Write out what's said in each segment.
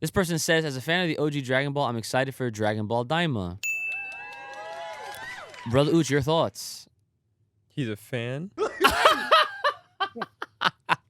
This person says, as a fan of the OG Dragon Ball, I'm excited for Dragon Ball Daima. Brother Ooch, your thoughts? He's a fan.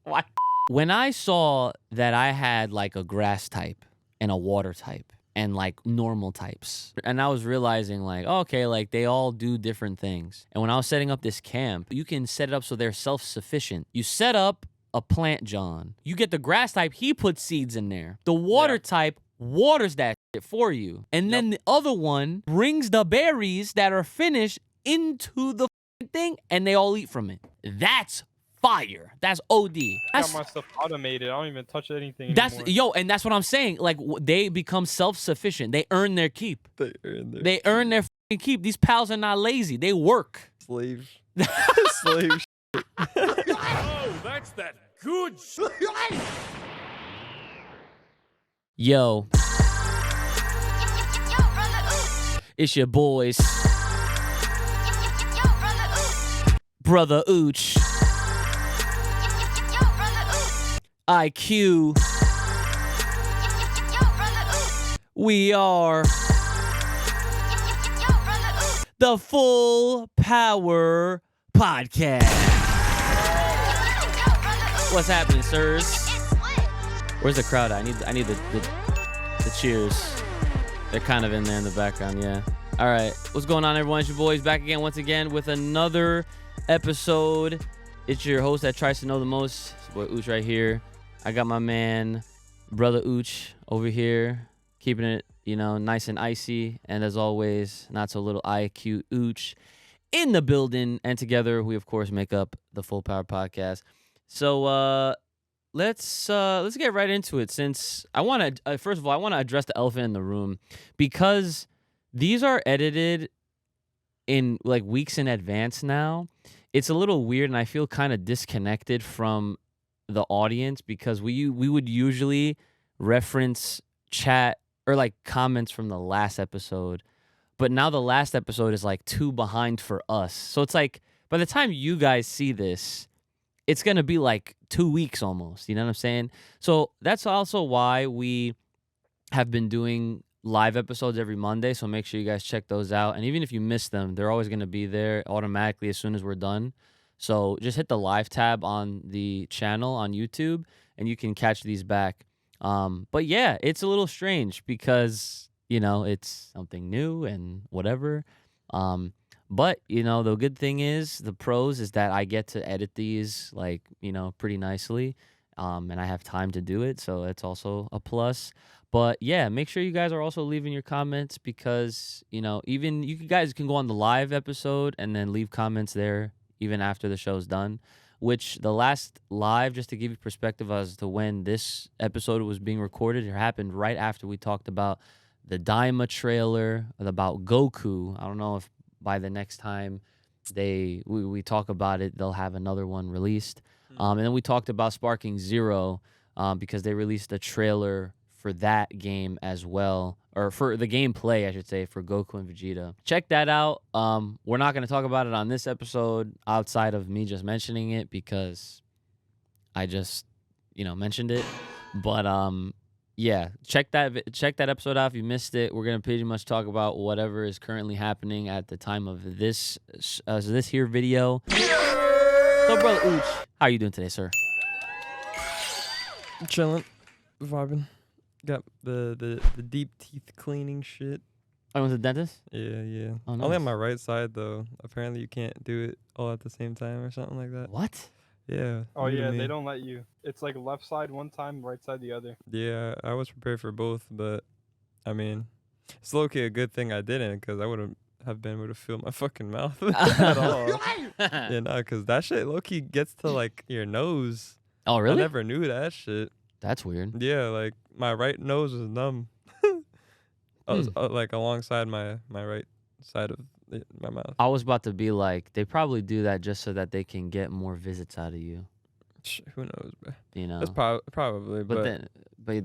What? When I saw that I had like a grass type and a water type and like normal types, and I was realizing like, okay, like they all do different things. And when I was setting up this camp, you can set it up so they're self-sufficient. You set up a plant, John. You get the grass type, he puts seeds in there. The water type waters that shit for you. And then the other one brings the berries that are finished into the thing and they all eat from it. That's fire. That's OD. I got my stuff automated. I don't even touch anything anymore. And that's what I'm saying. Like, they become self-sufficient. They earn their keep. They earn their keep. These pals are not lazy. They work. Slaves. Slaves. Oh, that's that good shit. Yo. It's your boys. Brother Ooch. IQ. We are the Full Power Podcast. What's happening, sirs? Where's the crowd at? I need the cheers. They're kind of in there in the background, yeah. All right, what's going on, everyone? It's your boys back again, once again, with another episode. It's your host that tries to know the most. It's boy Ooch right here. I got my man, Brother Ooch, over here, keeping it, nice and icy. And as always, not so little IQ Ooch in the building. And together, we, of course, make up the Full Power Podcast. So let's get right into it. Since I want to, first of all, I want to address the elephant in the room. Because these are edited in, like, weeks in advance now. It's a little weird, and I feel kind of disconnected from the audience because we would usually reference chat or like comments from the last episode, but now the last episode is like 2 behind for us. So it's like by the time you guys see this, it's gonna be like 2 weeks almost. You know what I'm saying? So that's also why we have been doing live episodes every Monday. So make sure you guys check those out. And even if you miss them, they're always gonna be there automatically as soon as we're done. So just hit the live tab on the channel on YouTube, and you can catch these back. But yeah, it's a little strange because, it's something new and whatever. But, the good thing is, the pros is that I get to edit these, like, pretty nicely. And I have time to do it, so it's also a plus. But yeah, make sure you guys are also leaving your comments because, even you guys can go on the live episode and then leave comments there even after the show's done, which the last live, just to give you perspective as to when this episode was being recorded, it happened right after we talked about the Daima trailer, about Goku. I don't know if by the next time we talk about it, they'll have another one released. And then we talked about Sparking Zero because they released a trailer for that game as well, or for the gameplay, I should say, for Goku and Vegeta. Check that out. We're not going to talk about it on this episode outside of me just mentioning it because I just, mentioned it. But yeah, check that episode out if you missed it. We're going to pretty much talk about whatever is currently happening at the time of this here video. So, Brother Ooch, how are you doing today, sir? Chilling, vibing. Got the deep teeth cleaning shit. I went to the dentist? Yeah. Oh, nice. Only on my right side, though. Apparently, you can't do it all at the same time or something like that. What? Yeah. Oh, yeah, they don't let you. It's like left side one time, right side the other. Yeah, I was prepared for both, but, I mean, it's low-key a good thing I didn't, because I wouldn't have been able to feel my fucking mouth at all. Yeah, no, because that shit low-key gets to, like, your nose. Oh, really? I never knew that shit. That's weird. Yeah, like, my right nose was numb. I was like alongside my right side of my mouth. I was about to be like, they probably do that just so that they can get more visits out of you. Who knows, bro? That's probably. But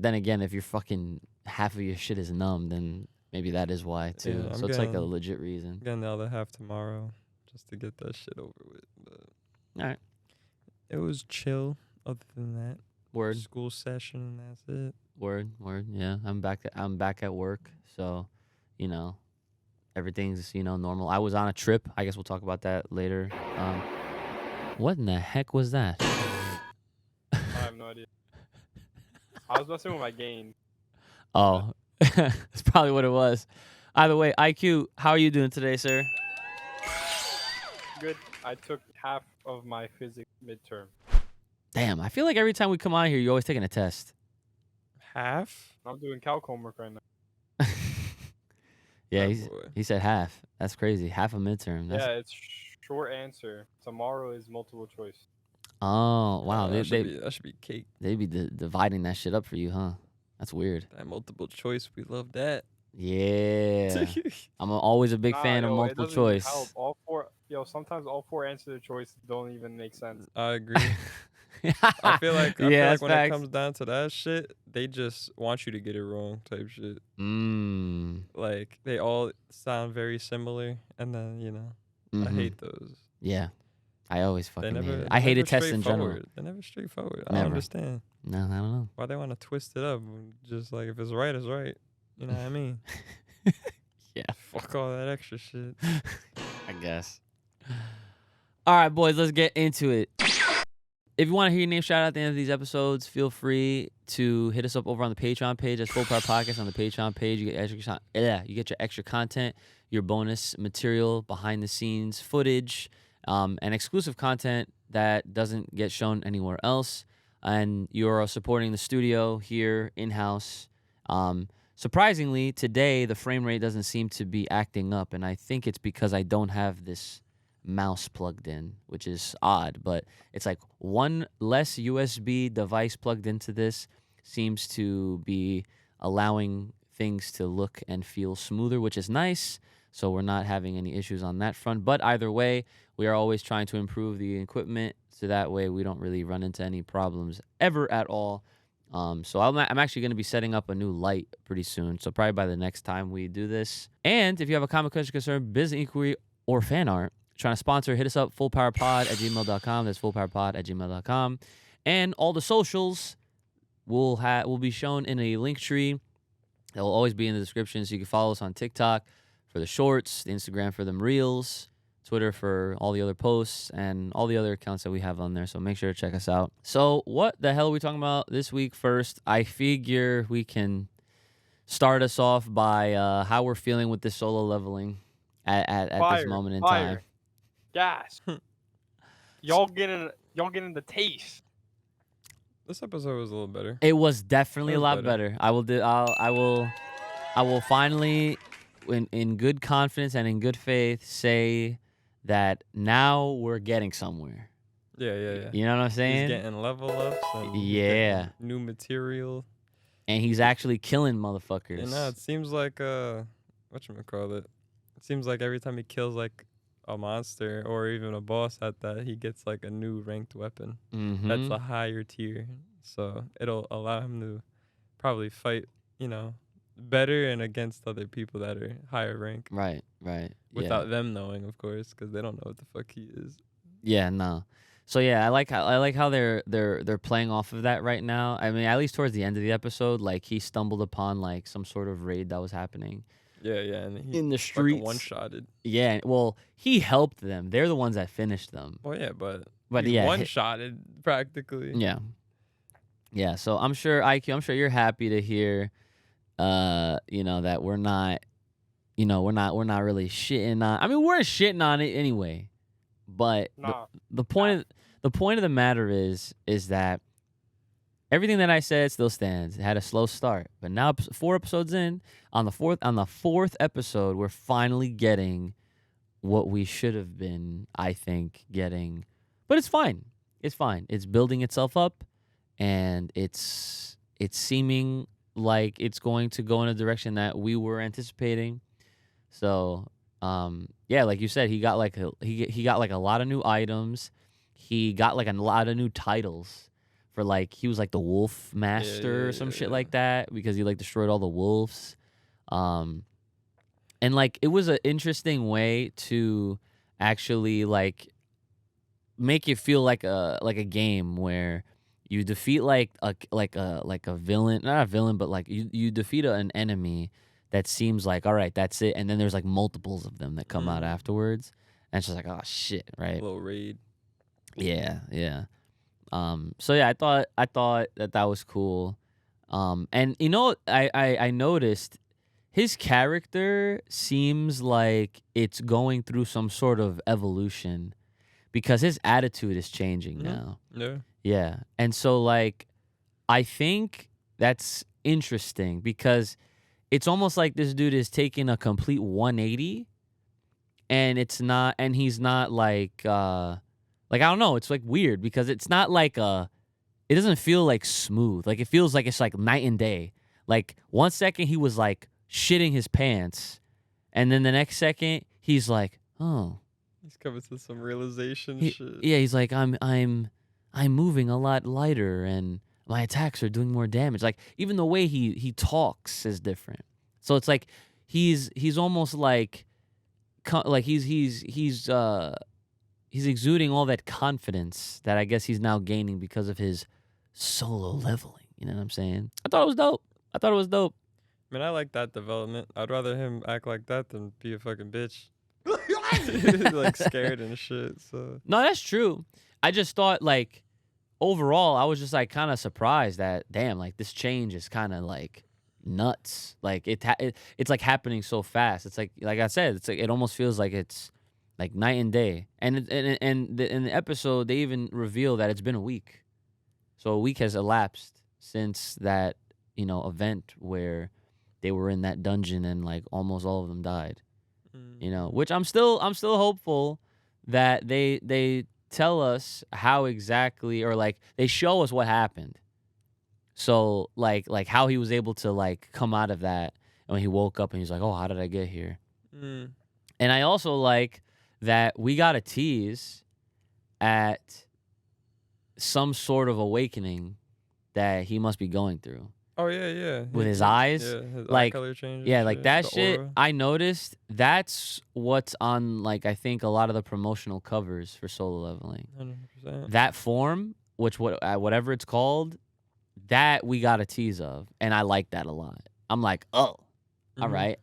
then again, if you're fucking half of your shit is numb, then maybe that is why too. Yeah, so it's like a legit reason. I'm getting the other half tomorrow just to get that shit over with. But All right. It was chill. Other than that, Word. school session, and that's it. Word. Yeah, I'm back at work, so everything's normal. I was on a trip. I guess we'll talk about that later. What in the heck was that? I have no idea. I was messing with my game. Oh, that's probably what it was. Either way, IQ, how are you doing today, sir? Good. I took half of my physics midterm. Damn, I feel like every time we come on here, you're always taking a test. Half? I'm doing calc homework right now. Yeah, Oh, boy. he said half. That's crazy. Half a midterm. That's, Yeah, it's short answer. Tomorrow is multiple choice. Oh, wow. that should be cake. They be dividing that shit up for you, huh? That's weird. That multiple choice, we love that. Yeah. I'm always a big fan of It multiple doesn't even choice. help. All four, sometimes all four answer choices don't even make sense. I agree. I feel like when facts. it comes down to that shit, they just want you to get it wrong type shit. Like they all sound very similar, and then I hate those. Yeah. I always fucking hate it. they're I hated never tests in general. straightforward. They're never straightforward. I Never. don't understand No, I don't know. why they want to twist it up. Just like if it's right, it's right. You know what I mean? Yeah. Fuck all that extra shit. I guess. All right, boys, let's get into it. If you want to hear your name shout out at the end of these episodes, feel free to hit us up over on the Patreon page. That's Full Power Podcast on the Patreon page. You get your extra content, your bonus material, behind the scenes footage, and exclusive content that doesn't get shown anywhere else. And you're supporting the studio here in-house. Surprisingly, today the frame rate doesn't seem to be acting up, and I think it's because I don't have this mouse plugged in, which is odd, but it's like one less USB device plugged into this seems to be allowing things to look and feel smoother, which is nice. So we're not having any issues on that front. But either way, we are always trying to improve the equipment so that way we don't really run into any problems ever at all. So I'm actually going to be setting up a new light pretty soon. So probably by the next time we do this. And if you have a comic question, concern, business inquiry, or fan art, trying to sponsor, hit us up, fullpowerpod@gmail.com. That's fullpowerpod@gmail.com. And all the socials will be shown in a link tree. It will always be in the description, so you can follow us on TikTok for the shorts, the Instagram for them reels, Twitter for all the other posts, and all the other accounts that we have on there. So make sure to check us out. So what the hell are we talking about this week first? I figure we can start us off by how we're feeling with this solo leveling at this moment in time. Gas. Y'all getting the taste. This episode was a little better. It was definitely a lot better. better. I will finally, in good confidence and in good faith, say that now we're getting somewhere. Yeah. You know what I'm saying? He's getting level ups and Yeah. new material. And he's actually killing motherfuckers. And now it seems like whatchamacallit? It seems like every time he kills like a monster or even a boss at that, he gets like a new ranked weapon. That's a higher tier. So it'll allow him to probably fight, better and against other people that are higher rank. Right. Without them knowing, of course, because they don't know what the fuck he is. Yeah, no. So yeah, I like how they're playing off of that right now. I mean, at least towards the end of the episode, like he stumbled upon like some sort of raid that was happening. Yeah, and he in the streets, one-shotted. Yeah, well, he helped them. They're the ones that finished them. Well, yeah, but he one-shotted practically. Yeah. So I'm sure IQ. I'm sure you're happy to hear, that we're not really shitting on. I mean, we're shitting on it anyway, but the point of the matter is that everything that I said still stands. It had a slow start, but now 4 episodes in, on the fourth episode, we're finally getting what we should have been, I think, getting. But it's fine. It's fine. It's building itself up, and it's seeming like it's going to go in a direction that we were anticipating. So, yeah, like you said, he got like a lot of new items. He got like a lot of new titles. For like he was like the wolf master or some shit like that because he like destroyed all the wolves, and like it was an interesting way to actually like make it feel like a game where You defeat like a villain, not a villain, but like you defeat an enemy that seems like, all right, that's it, and then there's like multiples of them that come out afterwards, and it's just like, oh shit, right? Little raid. Yeah, yeah. So yeah, I thought that was cool. And you know, I noticed his character seems like it's going through some sort of evolution because his attitude is changing now. Yeah. Yeah. And so like I think that's interesting because it's almost like this dude is taking a complete 180 and he's not like I don't know, it's like weird because it's not like it doesn't feel like smooth. Like it feels like it's like night and day. Like 1 second he was like shitting his pants and then the next second he's like, "Oh, He's coming to some realization shit. yeah, he's like, I'm moving a lot lighter and my attacks are doing more damage." Like even the way he talks is different. So it's like he's almost like he's exuding all that confidence that I guess he's now gaining because of his solo leveling. You know what I'm saying? I thought it was dope. I mean, I like that development. I'd rather him act like that than be a fucking bitch. Like scared and shit. So No, that's true. I just thought like overall, I was just like kind of surprised that damn, like this change is kind of like nuts. Like it's like happening so fast. It's like I said, it's like it almost feels like it's like night and day. And in the episode, they even reveal that it's been a week. So a week has elapsed since that event where they were in that dungeon and like almost all of them died. Which I'm still hopeful that they tell us how exactly, or like they show us what happened. So like how he was able to like come out of that, and when he woke up and he's like, "Oh, how did I get here?" And I also like that we got a tease at some sort of awakening that he must be going through. Oh yeah. With his eyes, yeah, his eye like color changes. yeah, like that the shit. aura. I noticed that's what's on like I think a lot of the promotional covers for solo leveling. 100%. That form, whatever it's called, that we got a tease of, and I like that a lot. I'm like, oh, all right.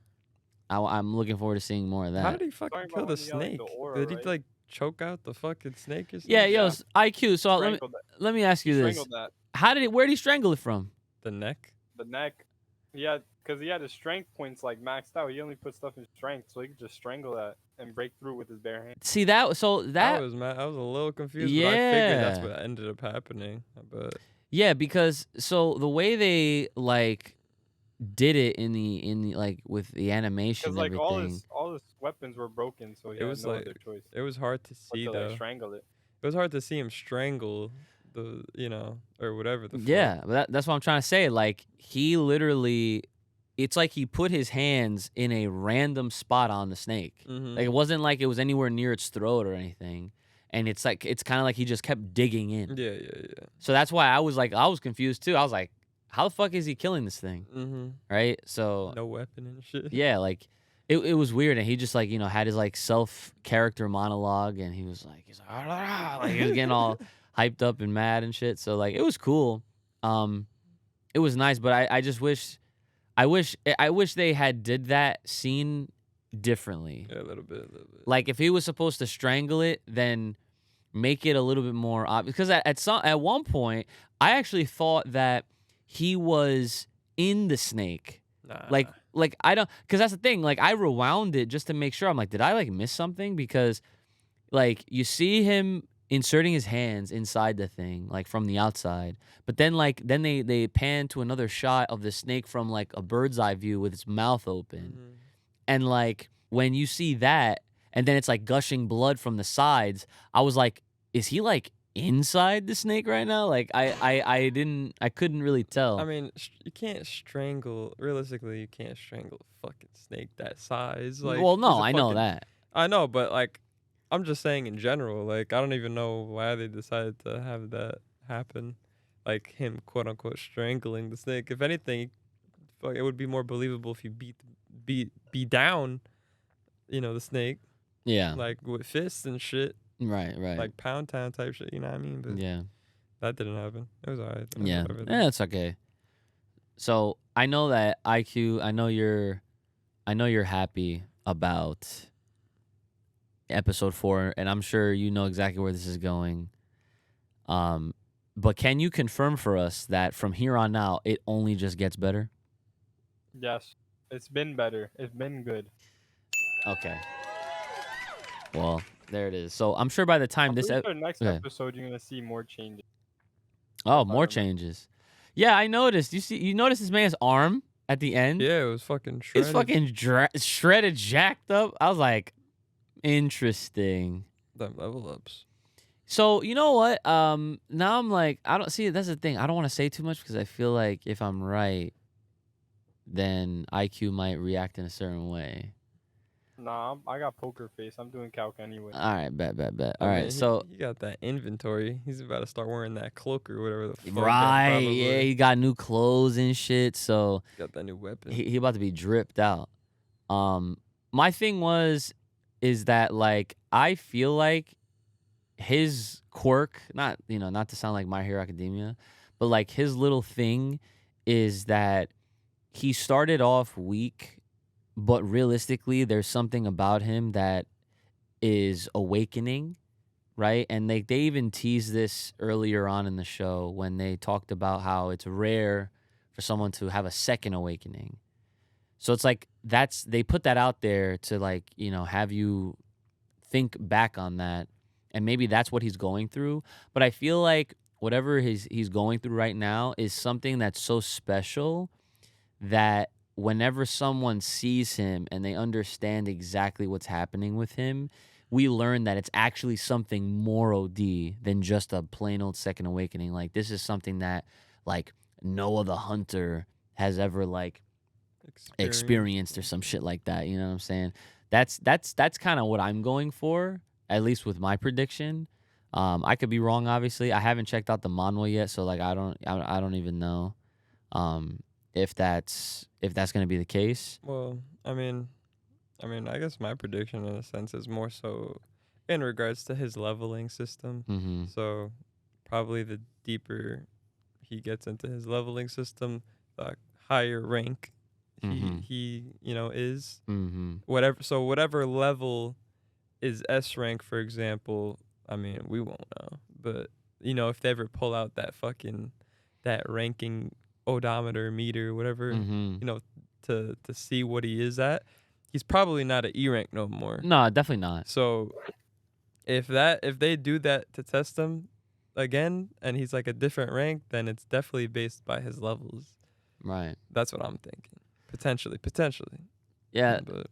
I'm looking forward to seeing more of that. How did he fucking Talking kill about the when he got, like, snake? the aura, Did he right? like choke out the fucking snake or something? Yeah, yo, Yeah. IQ. So Strangled that. let me ask you this: Strangled that. where did he strangle it from? The neck. The neck. Yeah, because he had his strength points like maxed out. He only put stuff in strength, so he could just strangle that and break through with his bare hands. See that? So I that was mad. I was a little confused, but I figured that's Yeah. what ended up happening. But yeah, because so the way they like did it in the like with the animation Because and like everything. all his weapons were broken, so he It had was no like- other choice it was hard to but see to though. like strangle it. It was hard to see him strangle the, or whatever the. Yeah, but that's what I'm trying to say. Like he literally, it's like he put his hands in a random spot on the snake. Mm-hmm. Like it wasn't like it was anywhere near its throat or anything. And it's like it's kind of like he just kept digging in. Yeah. So that's why I was confused too. I was like, how the fuck is he killing this thing? Mm-hmm. Right? So No weapon and shit. yeah, like it was weird, and he just like had his like self character monologue, and he's like like he was getting all hyped up and mad and shit. So like it was cool. It was nice, but I just wish they had did that scene differently. Yeah, a little bit. Like if he was supposed to strangle it, then make it a little bit more obvious. Because at one point, I actually thought that he was in the snake. Nah. Like I don't, because that's the thing. Like I rewound it just to make sure. I'm like, did I like miss something? Because like you see him inserting his hands inside the thing, like from the outside, but then they pan to another shot of the snake from like a bird's eye view with its mouth open, Mhm. and like when you see that, and then it's like gushing blood from the sides, I was like, is he like inside the snake right now? Like I couldn't really tell. I mean, you can't strangle. Realistically, you can't strangle a fucking snake that size. Like, well, no, he's a I know fucking- that. I know, but like, I'm just saying in general. Like, I don't even know why they decided to have that happen. Like him, quote unquote, strangling the snake. If anything, fuck, it would be more believable if you beat down, the snake, Yeah. like with fists and shit, Right. like Pound Town type shit. You know what I mean? But Yeah. That didn't happen. It was alright. Yeah, it's okay. So I know that IQ. I know you're happy about episode 4, and I'm sure you know exactly where this is going. But can you confirm for us that from here on out, it only just gets better? Yes, it's been better. It's been good. Okay. Well, there it is. So I'm sure by the time I'm this pretty sure next okay. episode you're gonna see more changes. Oh, if I more remember. changes. Yeah, I noticed. You noticed this man's arm at the end? Yeah, it was fucking shredded. It's fucking shredded, jacked up. I was like, interesting. Them level ups. So you know what? Now I'm like, I don't see. That's the thing. I don't want to say too much because I feel like if I'm right, then IQ might react in a certain way. Nah, I got poker face. I'm doing calc anyway. All right, bet. I All mean, right, so he got that inventory. He's about to start wearing that cloak or whatever the fuck. that right, probably- yeah, he got new clothes and shit. So Got that new weapon. he about to be dripped out. My thing is that like I feel like his quirk, not to sound like My Hero Academia, but like his little thing is that he started off weak, but realistically there's something about him that is awakening, right? And they even teased this earlier on in the show when they talked about how it's rare for someone to have a second awakening. So it's like they put that out there to like, have you think back on that, and maybe that's what he's going through. But I feel like whatever he's going through right now is something that's so special that whenever someone sees him and they understand exactly what's happening with him, we learn that it's actually something more OD than just a plain old second awakening. Like this is something that like Noah the Hunter has ever like experienced or some shit like that. You know what I'm saying? That's kind of what I'm going for, at least with my prediction. I could be wrong, obviously. I haven't checked out the manhwa yet, so like I don't even know if that's gonna be the case. Well, I mean, I guess my prediction in a sense is more so in regards to his leveling system. Mm-hmm. So probably the deeper he gets into his leveling system, the higher rank Mhm. he is. Mm-hmm. Whatever level is S rank, for example. I mean, we won't know, but if they ever pull out that ranking odometer meter, whatever, Mm-hmm. to see what he is at, he's probably not an E rank no more. No, definitely not. So if they do that to test him again and he's like a different rank, then it's definitely based by his levels. Right. That's what I'm thinking. Potentially. Yeah. But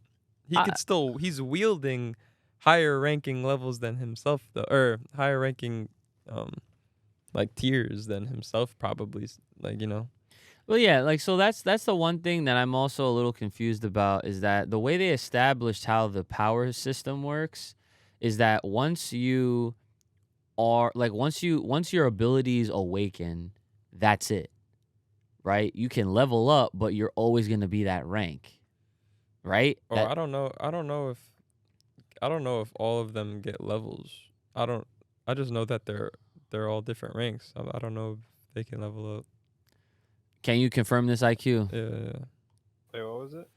he's wielding higher ranking levels than himself though, or higher ranking like tiers than himself probably, like Well, yeah, like so that's the one thing that I'm also a little confused about is that the way they established how the power system works is that once your abilities awaken, that's it. Right? You can level up, but you're always going to be that rank. Right? Or I don't know if all of them get levels. I just know that they're all different ranks. I don't know if they can level up. Can you confirm this, IQ? Yeah. Wait, what was it?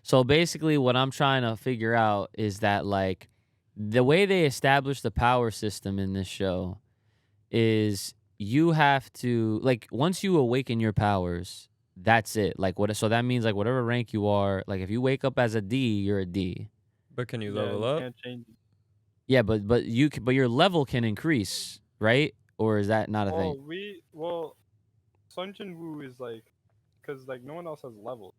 So basically what I'm trying to figure out is that like the way they establish the power system in this show is you have to like once you awaken your powers, that's it. Like so that means like whatever rank you are, like if you wake up as a D, you're a D. But can you Yeah, level you up? can't change it. Yeah, but your level can increase, right? Or is that not a thing? Sun Jin Woo is like, because like no one else has levels.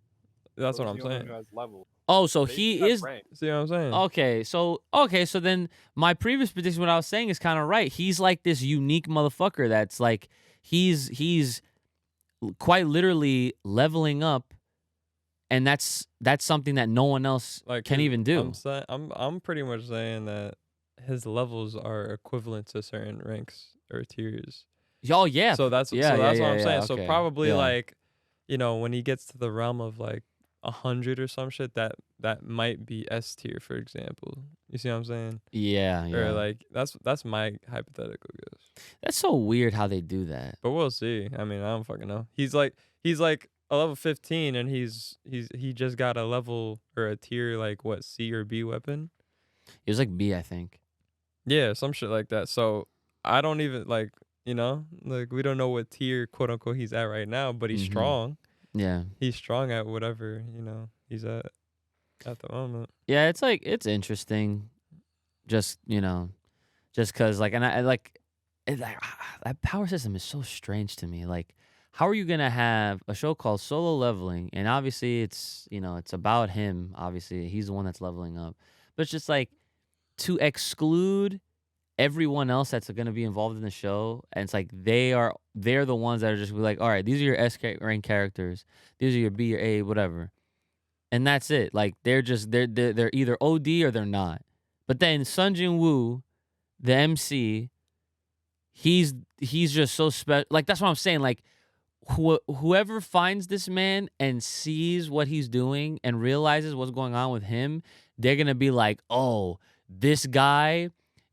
That's So what he's I'm the only one saying. who has levels. Oh, so They he each have is rank. See what I'm saying? okay. So then my previous prediction, what I was saying, is kind of right. He's like this unique motherfucker that's like he's quite literally leveling up, and that's something that no one else can even do. I'm pretty much saying that his levels are equivalent to certain ranks or tiers. Oh yeah. So that's what I'm saying. So okay, probably yeah. like, when he gets to the realm of like 100 or some shit, that might be S tier, for example. You see what I'm saying? Yeah, yeah. Or like that's my hypothetical guess. That's so weird how they do that. But we'll see. I mean, I don't fucking know. He's like a level 15, and he just got a level or a tier like what, C or B weapon. It was like B, I think. Yeah, some shit like that. So I don't even like, you know, like we don't know what tier quote unquote he's at right now, but he's strong. Yeah. He's strong at whatever, you know, he's at the moment. Yeah, it's like, it's interesting. Just, you know, just cause like, and I like, that power system is so strange to me. Like, how are you gonna have a show called Solo Leveling, and obviously it's, you know, it's about him. Obviously he's the one that's leveling up, but it's just like to exclude everyone else that's gonna be involved in the show, and it's like they're the ones that are just be like, all right, these are your S rank characters, these are your B or A, whatever, and that's it. Like they're either OD or they're not. But then Sun Jin Woo, the MC, he's just so special. Like that's what I'm saying. Like whoever finds this man and sees what he's doing and realizes what's going on with him, they're gonna be like, oh, this guy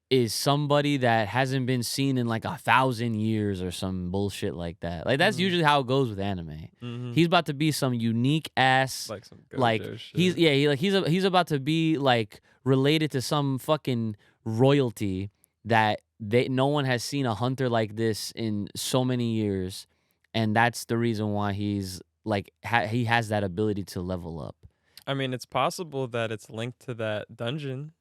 is somebody that hasn't been seen in like 1,000 years or some bullshit like that. Like that's usually how it goes with anime. He's about to be some unique ass, Like some like shit. he's about to be like related to some fucking royalty that no one has seen a hunter like this in so many years, and that's the reason why he's like he has that ability to level up. I mean, it's possible that it's linked to that dungeon.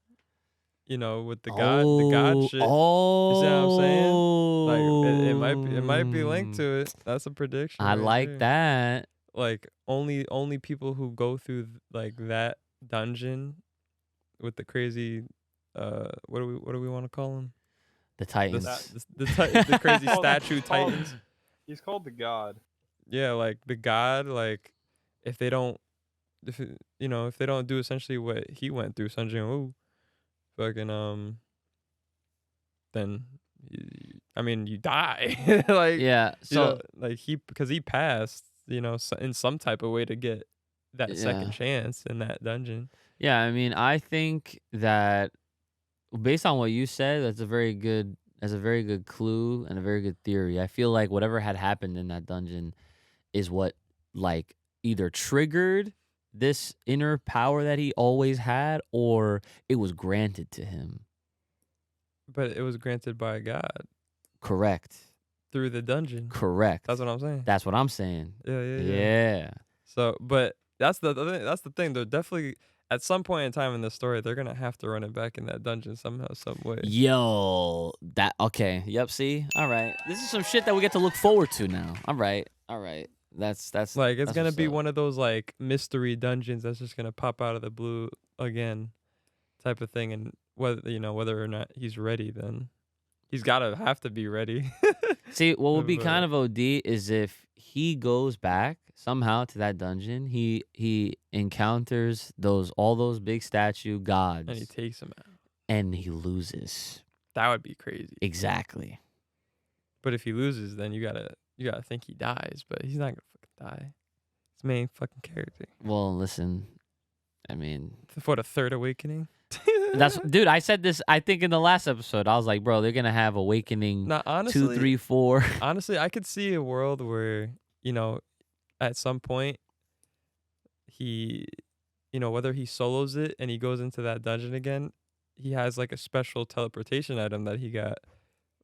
You know, with the god shit. Oh, you see what I'm saying? Like it might be linked to it. That's a prediction. I right like there. that. Like only people who go through like that dungeon with the crazy what do we want to call them? The Titans. The crazy statue He's called- titans. He's called the god. Yeah, like the god, like if they don't do essentially what he went through, Sun Jin Woo, fucking then you die. Like Yeah. So like because he passed, in some type of way to get that second chance in that dungeon. yeah, I mean, I think that based on what you said, that's a very good clue and a very good theory. I feel like whatever had happened in that dungeon is what like either triggered this inner power that he always had, or it was granted to him. But it was granted by God Correct. through the dungeon. Correct. That's what I'm saying. That's what I'm saying. Yeah. Yeah. So, but that's the thing. They're definitely at some point in time in the story, they're gonna have to run it back in that dungeon somehow, some way. Yo, that okay. Yep. See, all right. This is some shit that we get to look forward to now. All right. That's Like it's that's gonna what's be up. one of those like mystery dungeons that's just gonna pop out of the blue again, type of thing. And whether or not he's ready, then he's have to be ready. See, what would be But- kind of OD is if he goes back somehow to that dungeon. He encounters all those big statue gods, and he takes him out. and he loses. That would be crazy. Exactly. But if he loses, then you gotta think he dies. But he's not gonna fucking die. His main fucking character. Well, listen. I mean, For the third awakening. dude. I said this. I think in the last episode, I was like, bro, they're gonna have Awakening Now, honestly, 2, 3, 4. honestly, I could see a world where, at some point he, whether he solos it and he goes into that dungeon again, he has like a special teleportation item that he got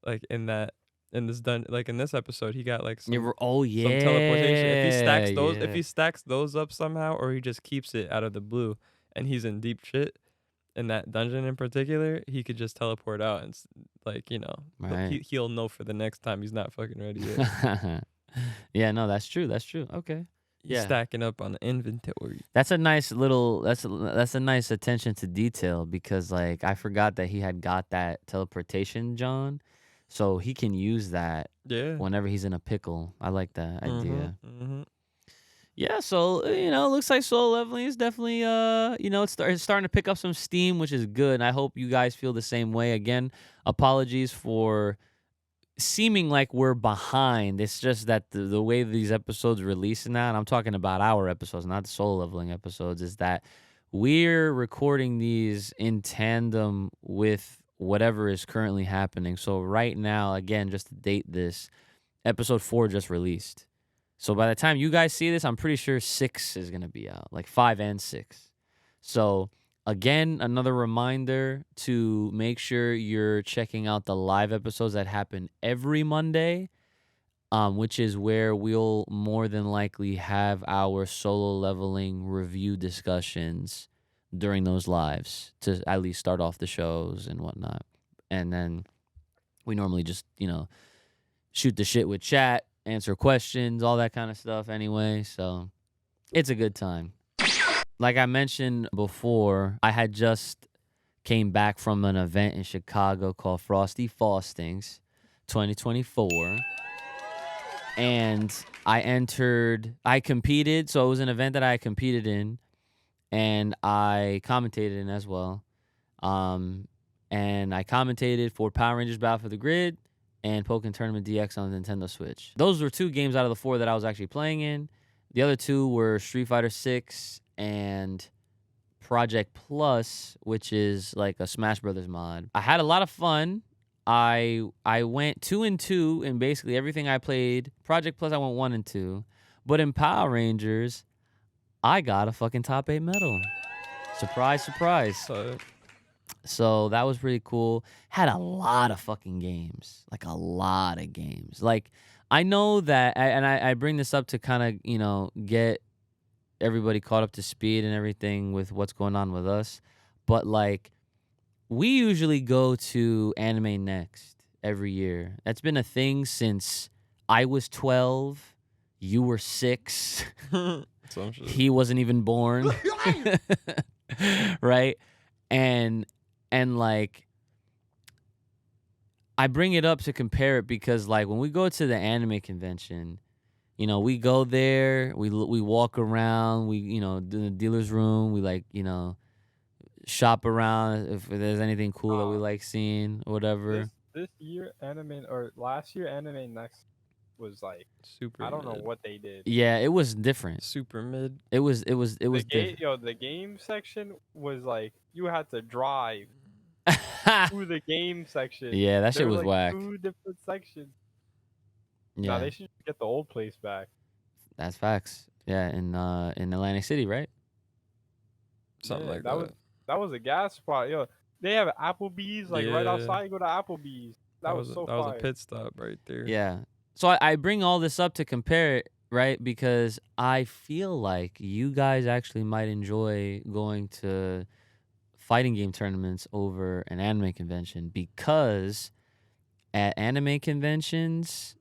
like in this episode, he got like some Yeah. teleportation. If yeah. he stacks those up somehow, or he just keeps it out of the blue and he's in deep shit in that dungeon in particular, he could just teleport out and Right. he'll know for the next time he's not fucking ready yet. Yeah, no, that's true. That's true. Okay. He's Yeah. stacking up on the inventory. That's a nice little that's a nice attention to detail, because like I forgot that he had got that teleportation, John. So he can use that Yeah. whenever he's in a pickle. I like that idea. Mm-hmm. Yeah, so it looks like Solo Leveling is definitely it's starting to pick up some steam, which is good. And I hope you guys feel the same way. Again, apologies for seeming like we're behind. It's just that the way these episodes release and that, and I'm talking about our episodes, not the solo leveling episodes, is that we're recording these in tandem with whatever is currently happening. So right now, again, just to date this, episode 4 just released. So by the time you guys see this, I'm pretty sure 6 is going to be out, like 5 and 6. So again, another reminder to make sure you're checking out the live episodes that happen every Monday, which is where we'll more than likely have our solo leveling review discussions during those lives to at least start off the shows and whatnot. And then we normally just, shoot the shit with chat, answer questions, all that kind of stuff anyway. So it's a good time. Like I mentioned before, I had just came back from an event in Chicago called Frosty Faustings 2024. And I competed. So it was an event that I competed in and I commentated in as well. And I commentated for Power Rangers Battle for the Grid and Pokken Tournament DX on the Nintendo Switch. Those were 2 games out of the 4 that I was actually playing in. The other 2 were Street Fighter 6 and Project Plus, which is like a Smash Brothers mod. I had a lot of fun. I went 2-2 in basically everything I played. Project Plus, I went 1-2. But in Power Rangers, I got a fucking top 8 medal. Surprise, surprise. So that was pretty cool. Had a lot of fucking games. Like a lot of games. Like I know that, and I bring this up to kind of, get everybody caught up to speed and everything with what's going on with us. But like, we usually go to Anime Next every year. That's been a thing since I was 12. You were 6. He wasn't even born. Right? And like, I bring it up to compare it because like when we go to the anime convention, we go there, we walk around, we, do the dealer's room, we like, shop around if there's anything cool that we like seeing or whatever. This year last year Anime Next was like super. I don't know mid. what they did. Yeah, it was different. Super mid. It was different. The game section was like you had to drive to the game section. Yeah, that shit was like whack. 2 different sections. Yeah, Nah, they should get the old place back. that's facts. Yeah, in Atlantic City, right? Something Yeah, like that. That was a gas spot. Yo, they have Applebee's like right Yeah. outside. Go to Applebee's. That was so that was fire. a pit stop right there. Yeah. So I bring all this up to compare it, right? Because I feel like you guys actually might enjoy going to fighting game tournaments over an anime convention because at anime conventions,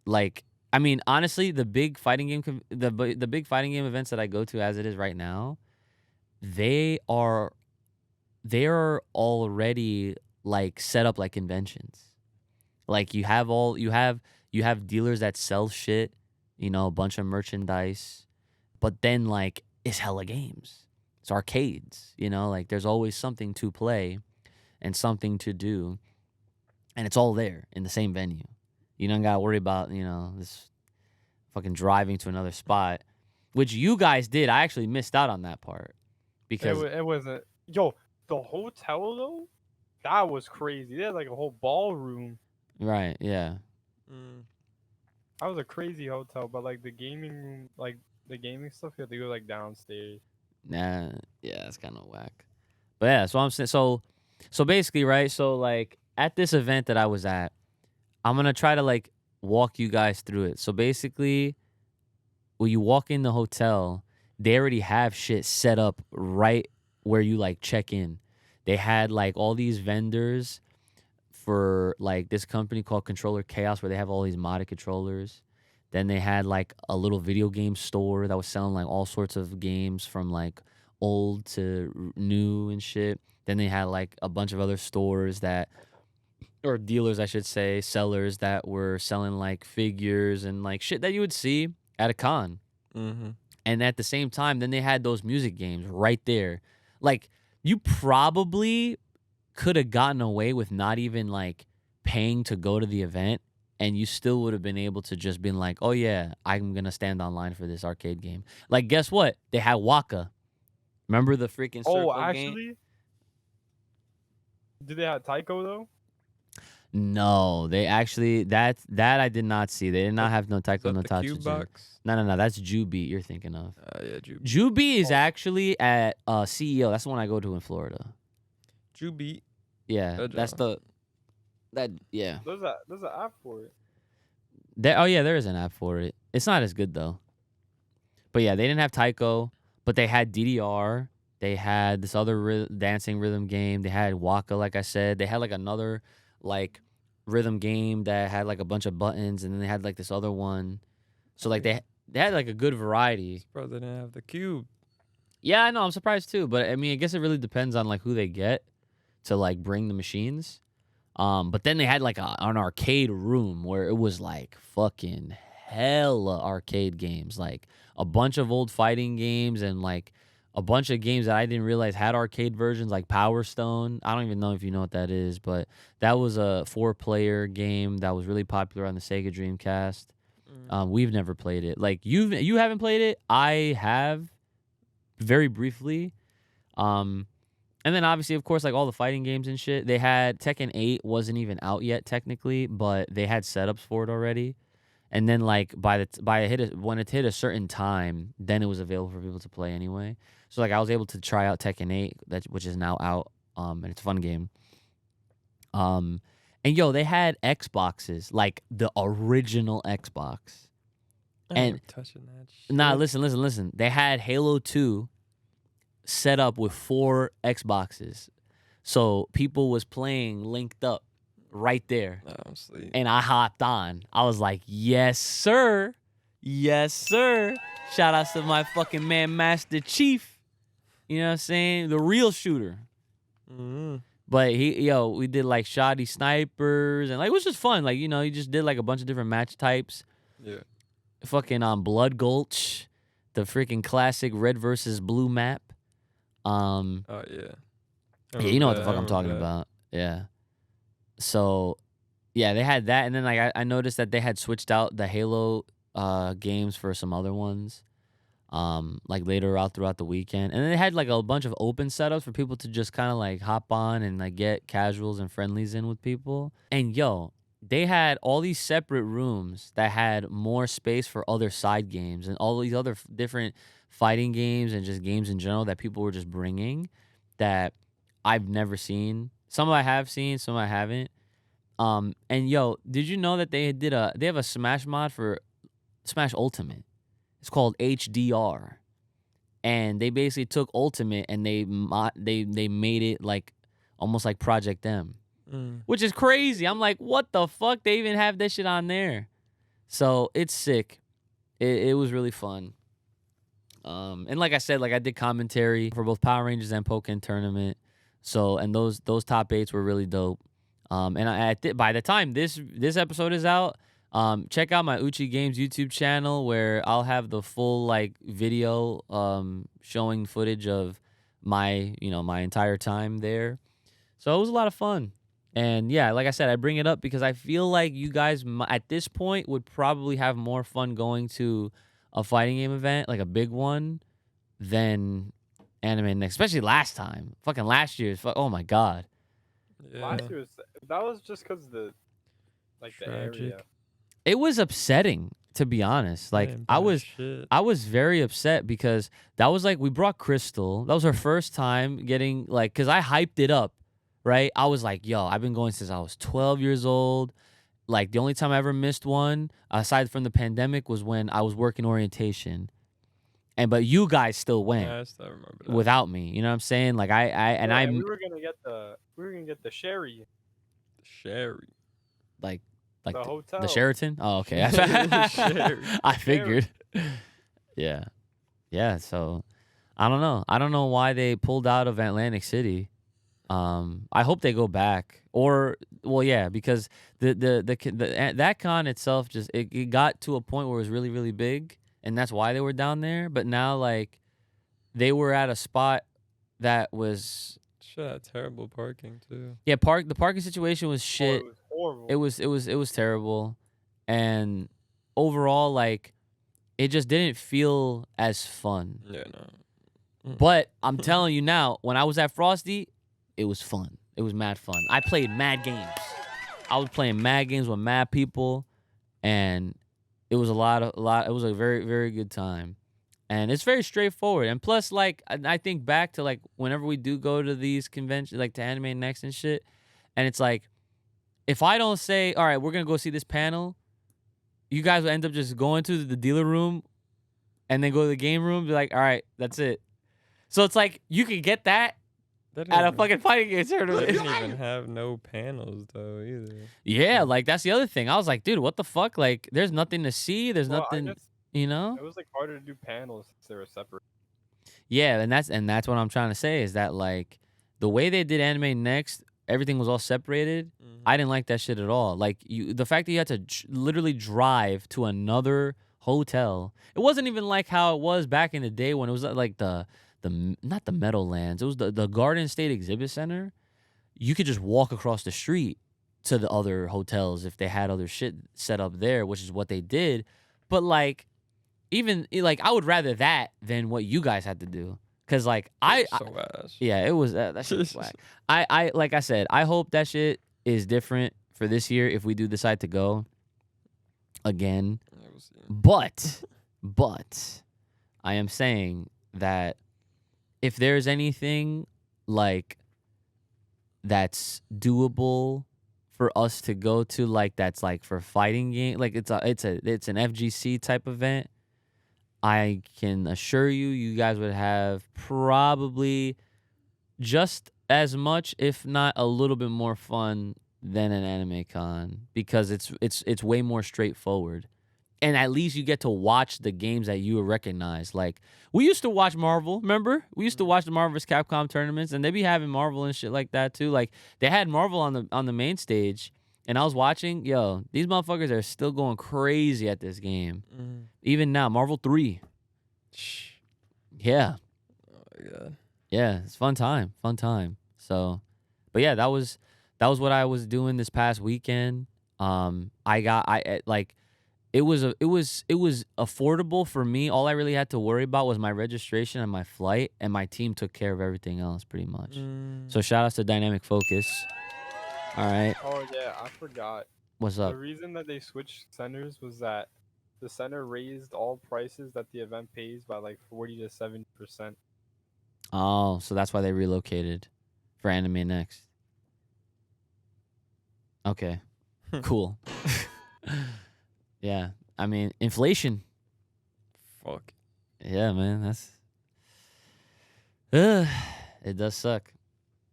like, I mean, honestly, the big fighting game the big fighting game events that I go to as it is right now, they are already like set up like conventions. Like you have dealers that sell shit, a bunch of merchandise, but then like it's hella games. It's arcades, like there's always something to play and something to do. And it's all there in the same venue. You don't got to worry about, this fucking driving to another spot, which you guys did. I actually missed out on that part because it wasn't. Yo, the hotel though, that was crazy. They had like a whole ballroom. right, yeah. That was a crazy hotel, but like the gaming room, like the gaming stuff, you had to go like downstairs. Nah, yeah, that's kind of whack. But yeah, so I'm saying, so basically, right? So like at this event that I was at, I'm gonna try to like walk you guys through it. So basically, when you walk in the hotel, they already have shit set up right where you like check in. They had like all these vendors for like this company called Controller Chaos where they have all these modded controllers. Then they had like a little video game store that was selling like all sorts of games from like old to new and shit. Then they had like a bunch of other stores or dealers, I should say, sellers that were selling like figures and like shit that you would see at a con. Mm-hmm. And at the same time, then they had those music games right there. Like you probably could have gotten away with not even like paying to go to the event and you still would have been able to just been like, oh yeah, I'm gonna stand online for this arcade game. Like, guess what? They had Waka. Remember the freaking circle game? Actually, did they have Tycho though? No, they actually that I did not see. They did not have no Is Taiko that no the cube Tatsujin. box? No. That's Jubeat you're thinking of. Yeah, Jubeat. Jubeat is actually at CEO. That's the one I go to in Florida. Jubeat. Yeah, Good that's job. yeah. There's an app for it. There is an app for it. It's not as good though. But yeah, they didn't have Taiko, but they had DDR. They had this other dancing rhythm game. They had Waka, like I said. They had like another like rhythm game that had like a bunch of buttons, and then they had like this other one. So like they had like a good variety. Surprised they didn't have the cube. Yeah, I know. I'm surprised too. But I mean, I guess it really depends on like who they get to like bring the machines. But then they had like an arcade room where it was like fucking hella arcade games, like a bunch of old fighting games and like a bunch of games that I didn't realize had arcade versions, like Power Stone. I don't even know if you know what that is, but that was a 4-player game that was really popular on the Sega Dreamcast. We've never played it. Like you haven't played it. I have very briefly. And then obviously, of course, like all the fighting games and shit. They had Tekken 8 wasn't even out yet technically, but they had setups for it already. And then like when it hit a certain time, then it was available for people to play anyway. So like I was able to try out Tekken 8, which is now out, and it's a fun game. And yo, they had Xboxes, like the original Xbox. I And ain't touching that shit. nah, listen. They had Halo 2 set up with 4 Xboxes. So people was playing linked up right there. Nah, I'm asleep. And I hopped on. I was like, yes, sir. Yes, sir. Shout outs to my fucking man, Master Chief. You know what I'm saying? The real shooter. Mm-hmm. But we did like shoddy snipers and like it was just fun. Like, you know, you just did like a bunch of different match types. Yeah. Fucking Blood Gulch, the freaking classic red versus blue map. Oh yeah. Yeah, you know what the fuck I'm talking about. Yeah. So, yeah, they had that, and then like I noticed that they had switched out the Halo games for some other ones, like later out throughout the weekend, and then they had like a bunch of open setups for people to just kind of like hop on and like get casuals and friendlies in with people. And yo, they had all these separate rooms that had more space for other side games and all these other different fighting games and just games in general that people were just bringing that I've never seen. Some I have seen, some I haven't. And yo, did you know that they have a Smash mod for Smash Ultimate? It's called HDR, and they basically took Ultimate and they made it like almost like Project M, which is crazy. I'm like, what the fuck? They even have that shit on there. So it's sick. It was really fun. And like I said, like I did commentary for both Power Rangers and Pokken Tournament. So, and those top 8s were really dope. And by the time this episode is out, check out my Uchi Games YouTube channel where I'll have the full like video showing footage of my entire time there. So it was a lot of fun. And yeah, like I said, I bring it up because I feel like you guys at this point would probably have more fun going to a fighting game event, like a big one, than anime next, especially last time. Fucking last year's. Oh my god. Yeah. Last year that was just because the area. Tragic. It was upsetting, to be honest. Like Man, I bad was shit. very upset because that was like we brought Crystal. That was her first time getting like, cause I hyped it up, right? I was like, yo, I've been going since I was 12 years old. Like the only time I ever missed one, aside from the pandemic, was when I was working orientation. But you guys still went Yeah, I still remember that. without me. You know what I'm saying? Like we were gonna get the Sherry, Sherry. like the hotel, the Sheraton. Oh, okay. Sheraton. I figured. Yeah. So I don't know. I don't know why they pulled out of Atlantic City. I hope they go back. Or well, yeah, because that con itself just it got to a point where it was really really big, and that's why they were down there. But now like they were at a spot that was Shit had terrible parking too. the parking situation was shit. It was horrible. It was terrible. and overall, like, it just didn't feel as fun. Yeah, no. But I'm telling you now, when I was at Frosty, it was fun. It was mad fun. I played mad games. I was playing mad games with mad people, and it was a lot. It was a very, very good time, and it's very straightforward. And plus, like, I think back to, like, whenever we do go to these conventions, like to Anime Next and shit, and it's like, if I don't say, all right, we're gonna go see this panel, you guys will end up just going to the dealer room, and then go to the game room, be like, all right, that's it. So it's like you could get that at a fucking fighting game They tournament. didn't even have no panels though either. Yeah, like that's the other thing. I was like, dude, what the fuck? Like, there's nothing to see. There's Well, nothing, I guess you know? it was like harder to do panels since they were separate. Yeah, and that's what I'm trying to say is that, like, the way they did Anime Next, everything was all separated. I didn't like that shit at all. Like, the fact that you had to literally drive to another hotel. It wasn't even like how it was back in the day when it was like the not the Meadowlands. It was the Garden State Exhibit Center. You could just walk across the street to the other hotels if they had other shit set up there, which is what they did. But, like, even, like, I would rather that than what you guys had to do. Cause, like, So ass. yeah, it was that shit was whack. I like I said, I hope that shit is different for this year if we do decide to go again. Yeah, we'll see. But I am saying that if there's anything, like, that's doable for us to go to, like, that's like for fighting game, like it's an FGC type event, I can assure you guys would have probably just as much, if not a little bit more fun than an anime con, because it's way more straightforward. And at least you get to watch the games that you recognize. Like, we used to watch Marvel, remember? We used to watch the Marvel vs. Capcom tournaments, and they be having Marvel and shit like that too. Like, they had Marvel on the main stage, and I was watching, yo, these motherfuckers are still going crazy at this game. Even now, Marvel 3. Yeah. Oh my god. Yeah, it's fun time. So, but yeah, that was what I was doing this past weekend. It was affordable for me. All I really had to worry about was my registration and my flight, and my team took care of everything else pretty much. So shout outs to Dynamic Focus. All right. Oh yeah, I forgot. What's up? The reason that they switched centers was that the center raised all prices that the event pays by like 40 to 70%. Oh, so that's why they relocated for Anime Next. Okay. Cool. Yeah. I mean, inflation. Fuck. Yeah, man. That's it does suck.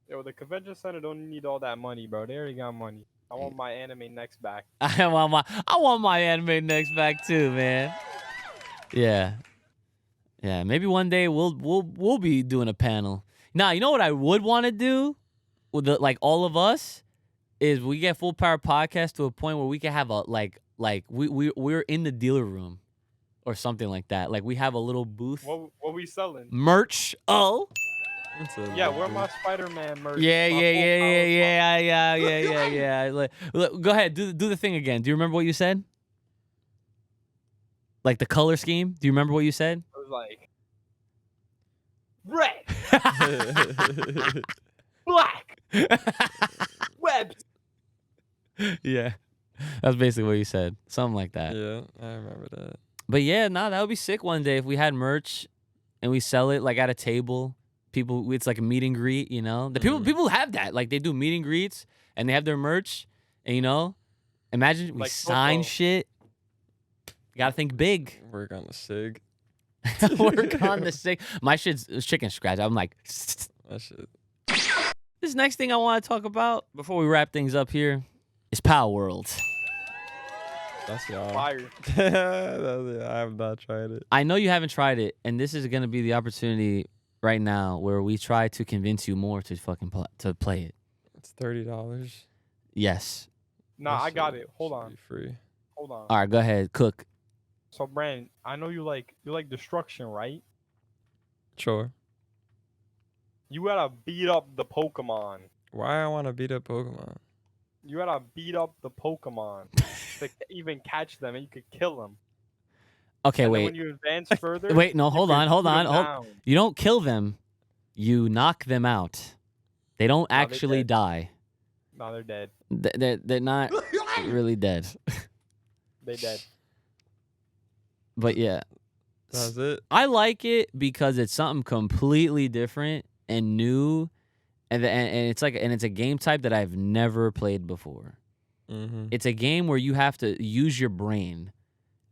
Yo, the convention center don't need all that money, bro. They already got money. I want my anime next back. I want my Anime Next back too, man. Yeah. Yeah, maybe one day we'll be doing a panel. Now, you know what I would want to do with all of us is we get Full Power Podcast to a point where we can have a we're in the dealer room or something like that. Like, we have a little booth. What we selling? Merch. Oh. Yeah, where my Spider-Man merch? Yeah. My Go ahead, do the thing again. Do you remember what you said? Like the color scheme? Do you remember what you said? It was like red, black, webbed. Yeah. That's basically what you said. Something like that. Yeah, I remember that. But yeah, that would be sick one day if we had merch and we sell it like at a table. People, it's like a meet and greet, you know? The people have that. Like, they do meet and greets and they have their merch, and, you know, imagine we Like sign football. shit. You gotta think big. Work on the SIG. Work on the sick. My shit's chicken scratch. I'm like, That shit. this next thing I want to talk about before we wrap things up here is Palworld. That's y'all. Fire. I have not tried it. I know you haven't tried it, and this is gonna be the opportunity right now where we try to convince you more to fucking to play it. It's $30. Yes. Nah, That I got shit it. Hold should on. be free. Hold on. All right, go ahead, cook. So, Brandon, I know you like destruction, right? Sure. You gotta beat up the Pokemon. Why I want to beat up Pokemon? You gotta beat up the Pokemon. to even catch them, and you could kill them. Okay, And then wait. when you advance further, Wait, no, you hold could on. shoot 'em down. You don't kill them. You knock them out. They don't No, they actually dead. die. No, they're dead. They're not really dead. They dead. But yeah. That's it. I like it because it's something completely different and new, and it's a game type that I've never played before. Mm-hmm. It's a game where you have to use your brain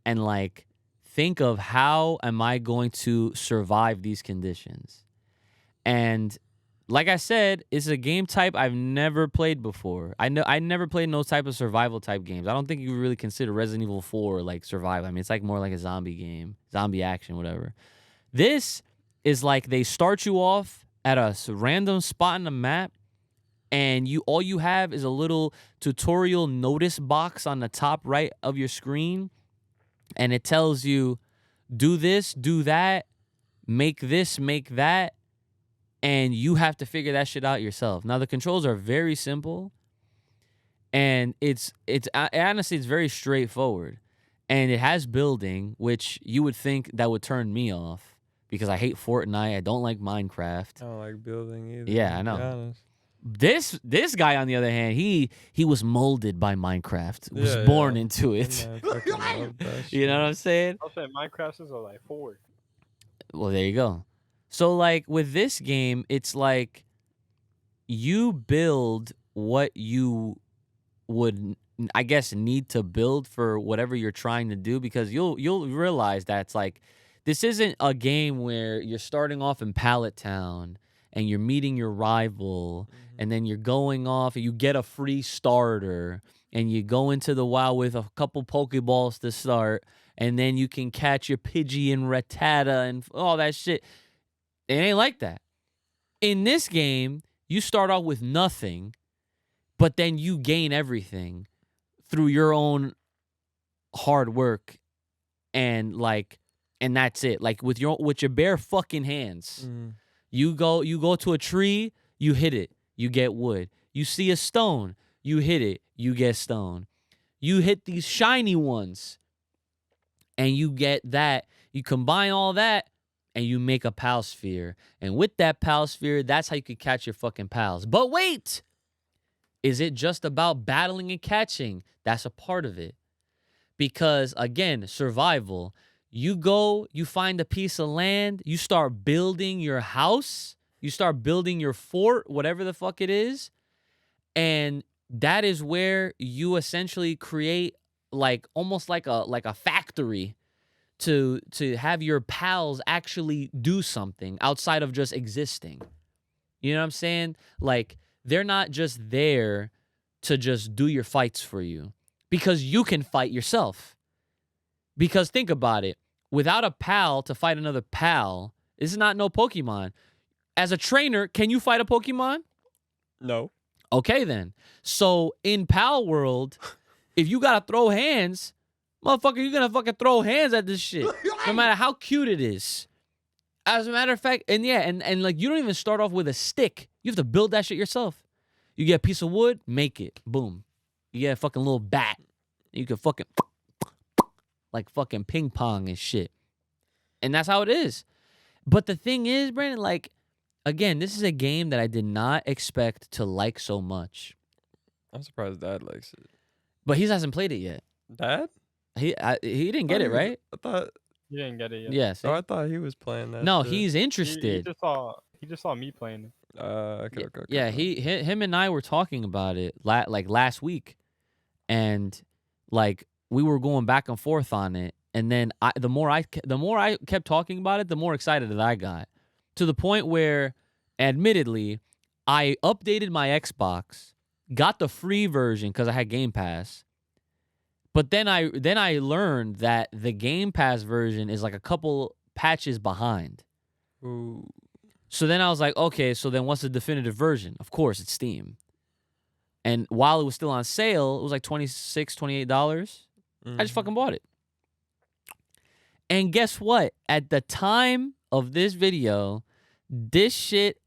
and like think of how am I going to survive these conditions. And like I said, it's a game type I've never played before. I never played no type of survival type games. I don't think you would really consider Resident Evil 4 like survival. I mean, it's like more like a zombie game, zombie action, whatever. This is like they start you off at a random spot in the map, and all you have is a little tutorial notice box on the top right of your screen, and it tells you, do this, do that, make this, make that. And you have to figure that shit out yourself. Now, the controls are very simple, and it's honestly, it's very straightforward. And it has building, which you would think that would turn me off because I hate Fortnite. I don't like Minecraft. I don't like building either. Yeah, I to be know. honest. This guy, on the other hand, he was molded by Minecraft, was Yeah, born yeah. into it. And I fucking love that You know shit. what I'm saying? I'll say Minecraft is like 4. Well, there you go. So, like, with this game, it's like you build what you would, I guess, need to build for whatever you're trying to do, because you'll realize that it's like this isn't a game where you're starting off in Pallet Town and you're meeting your rival, and then you're going off and you get a free starter and you go into the WoW with a couple Pokeballs to start, and then you can catch your Pidgey and Rattata and all that shit. It ain't like that. In this game, you start out with nothing, but then you gain everything through your own hard work, and that's it. Like with your bare fucking hands. Mm. You go to a tree, you hit it, you get wood. You see a stone, you hit it, you get stone. You hit these shiny ones, and you get that. You combine all that, and you make a pal sphere. And with that pal sphere, that's how you could catch your fucking pals. But wait! Is it just about battling and catching? That's a part of it. Because, again, survival. You go, you find a piece of land, you start building your house, you start building your fort, whatever the fuck it is. And that is where you essentially create like almost like a factory to have your pals actually do something outside of just existing. You know what I'm saying? Like, they're not just there to just do your fights for you, because you can fight yourself. Because think about it. Without a pal to fight another pal, this is not no Pokemon. As a trainer, can you fight a Pokemon? No. Okay, then. So in Palworld, if you gotta throw hands, motherfucker, you're gonna fucking throw hands at this shit, no matter how cute it is. As a matter of fact, and yeah, and like you don't even start off with a stick. You have to build that shit yourself. You get a piece of wood, make it, boom. You get a fucking little bat. You can fucking like fucking ping pong and shit. And that's how it is. But the thing is, Brandon, like, again, this is a game that I did not expect to like so much. I'm surprised Dad likes it. But he hasn't played it yet. Dad? He didn't get it, right? I thought. You didn't get it yet. Yes. Oh, I thought he was playing that. No, shit. he's He interested. just saw me playing it. Okay. Yeah, him and I were talking about it like last week, and like we were going back and forth on it. And then the more I kept talking about it, the more excited that I got, to the point where, admittedly, I updated my Xbox, got the free version because I had Game Pass. But then I learned that the Game Pass version is like a couple patches behind. Ooh. So then I was like, okay, so then what's the definitive version? Of course, it's Steam. And while it was still on sale, it was like $26, $28. I just fucking bought it. And guess what? At the time of this video, this shit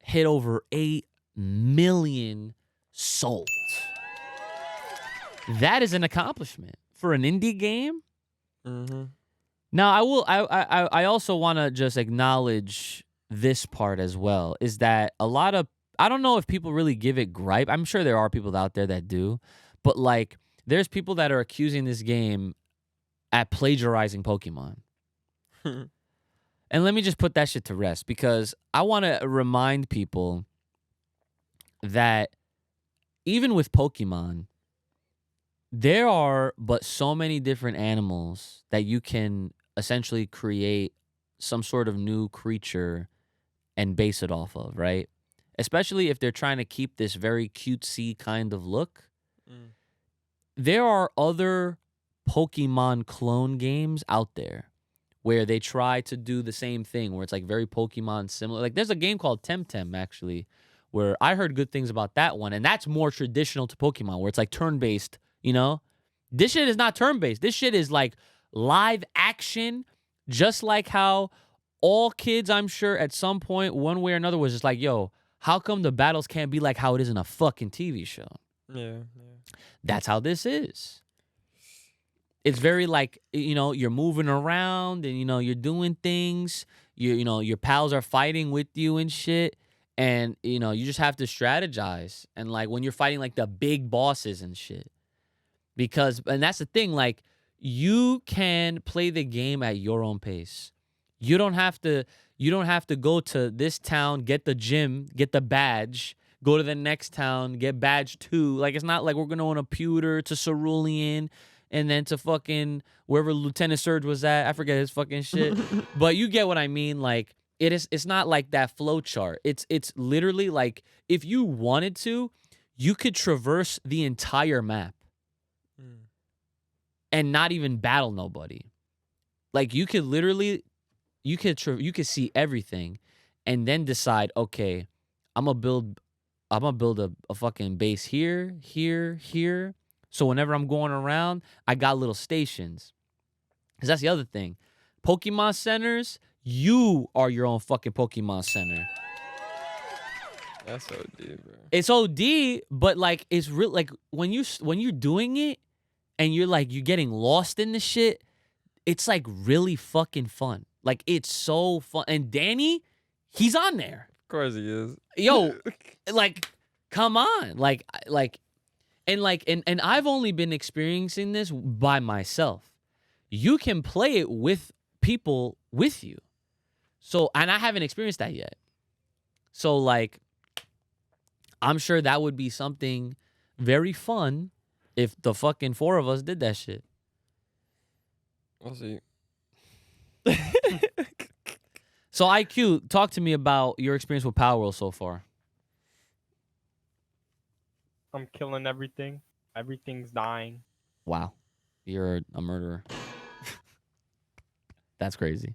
hit over 8 million sold. That is an accomplishment for an indie game. Mm-hmm. Now, I also want to just acknowledge this part as well, is that a lot of, I don't know if people really give it gripe. I'm sure there are people out there that do, but like there's people that are accusing this game at plagiarizing Pokemon. And let me just put that shit to rest, because I want to remind people that even with Pokemon, there are but so many different animals that you can essentially create some sort of new creature and base it off of, right? Especially if they're trying to keep this very cutesy kind of look. Mm. There are other Pokemon clone games out there where they try to do the same thing, where it's like very Pokemon similar. Like there's a game called Temtem, actually, where I heard good things about that one, and that's more traditional to Pokemon, where it's like turn-based, you know? This shit is not turn-based. This shit is like live action, just like how all kids, I'm sure, at some point, one way or another, was just like, yo, how come the battles can't be like how it is in a fucking TV show? Yeah. That's how this is. It's very like, you know, you're moving around and, you know, you're doing things. You know, your pals are fighting with you and shit. And, you know, you just have to strategize. And like when you're fighting like the big bosses and shit. Because, and that's the thing, like you can play the game at your own pace. You don't have to go to this town, get the gym, get the badge, go to the next town, get badge 2. Like it's not like we're going to on a pewter to Cerulean and then to fucking wherever Lieutenant Surge was at. I forget his fucking shit. But you get what I mean. Like it's not like that flow chart. It's literally like if you wanted to, you could traverse the entire map and not even battle nobody. Like you could literally, you could see everything and then decide, okay, I'm gonna build a fucking base here, here, here. So whenever I'm going around, I got little stations. Because that's the other thing. Pokemon centers, you are your own fucking Pokemon center. That's OD, bro. It's OD, but like it's real. Like when you're doing it and you're getting lost in the shit, it's like really fucking fun. Like it's so fun. And Danny, he's on there. Of course he is. Yo, like, come on. And I've only been experiencing this by myself. You can play it with people with you. So, and I haven't experienced that yet. So, like, I'm sure that would be something very fun if the fucking 4 of us did that shit. We'll see. So, IQ, talk to me about your experience with Palworld so far. I'm killing everything. Everything's dying. Wow. You're a murderer. That's crazy.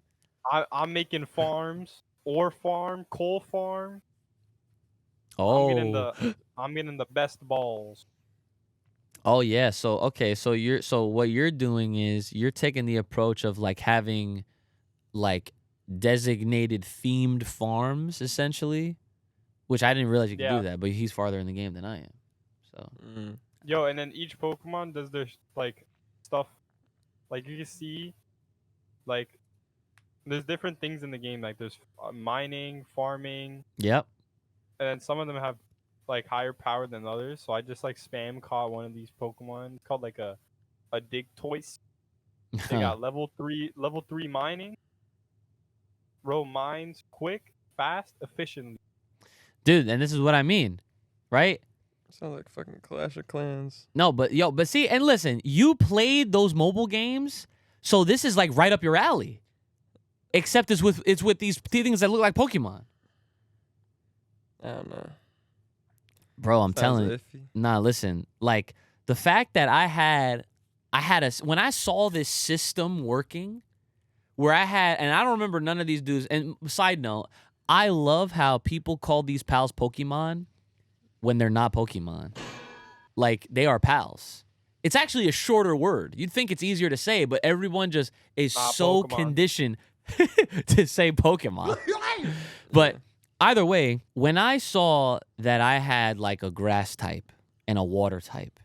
I'm making farms. Ore farm, coal farm. Oh. I'm getting the best balls. Oh yeah. So okay. So what you're doing is you're taking the approach of like having like designated themed farms essentially, which I didn't realize you could do that. But he's farther in the game than I am. So. Yo, and then each Pokemon does their like stuff. Like you can see, like there's different things in the game. Like there's mining, farming. Yep. And then some of them have like higher power than others. So I just like spam caught one of these Pokemon. It's called like a Digtoise. They got level 3 mining. Row mines quick, fast, efficiently. Dude, and this is what I mean, right? Sounds like fucking Clash of Clans. No, but see, and listen, you played those mobile games, so this is like right up your alley. Except it's with these things that look like Pokemon. I don't know. Bro, I'm Sounds telling you. iffy. Nah, listen, like the fact that when I saw this system working, where and I don't remember none of these dudes. And side note, I love how people call these pals Pokemon when they're not Pokemon. Like they are pals. It's actually a shorter word. You'd think it's easier to say, but everyone just is so Pokemon. Conditioned to say Pokemon. But either way, when I saw that I had like a grass type and a water type,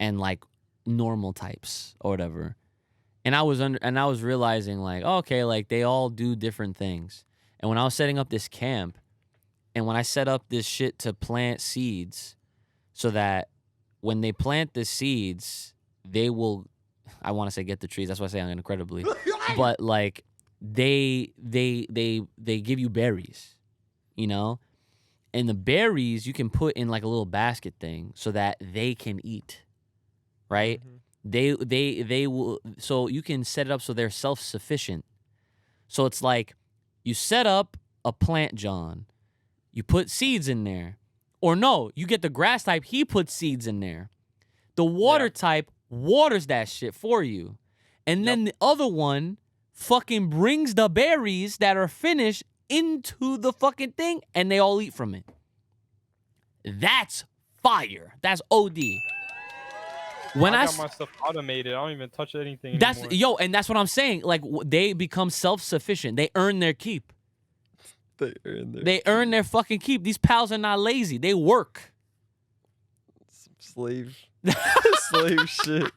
and like normal types or whatever. And I was realizing like, okay, like they all do different things. And when I was setting up this camp, and when I set up this shit to plant seeds, so that when they plant the seeds, they will, I want to say get the trees. That's why I say incredibly, but like they give you berries, you know, and the berries you can put in like a little basket thing so that they can eat, right? Mm-hmm. They will, so you can set it up so they're self-sufficient. So it's like you set up a plant, John, you put seeds in there. Or no, you get the grass type, he puts seeds in there. The water type waters that shit for you. And then the other one fucking brings the berries that are finished into the fucking thing and they all eat from it. That's fire. That's OD. When I got my stuff automated, I don't even touch anything anymore. And that's what I'm saying. Like they become self-sufficient. They earn their keep. They earn their fucking keep. These pals are not lazy. They work. Slave shit.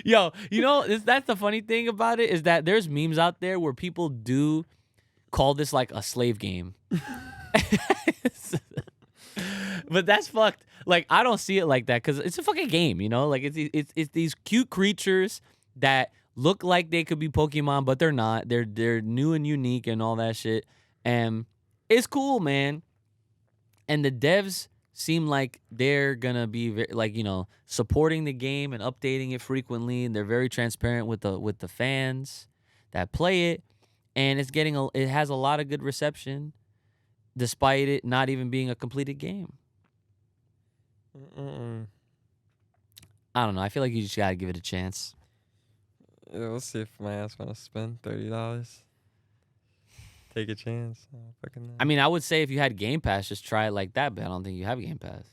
Yo, you know, that's the funny thing about it is that there's memes out there where people do call this like a slave game. But that's fucked. Like, I don't see it like that because it's a fucking game, you know? Like, it's these cute creatures that look like they could be Pokemon, but they're not. They're new and unique and all that shit. And it's cool, man. And the devs seem like they're gonna be like, you know, supporting the game and updating it frequently. And they're very transparent with the fans that play it. And it has a lot of good reception, despite it not even being a completed game. I don't know. I feel like you just gotta give it a chance. Yeah, we'll see if my ass want to spend $30. Take a chance. I mean, I would say if you had Game Pass, just try it like that. But I don't think you have Game Pass.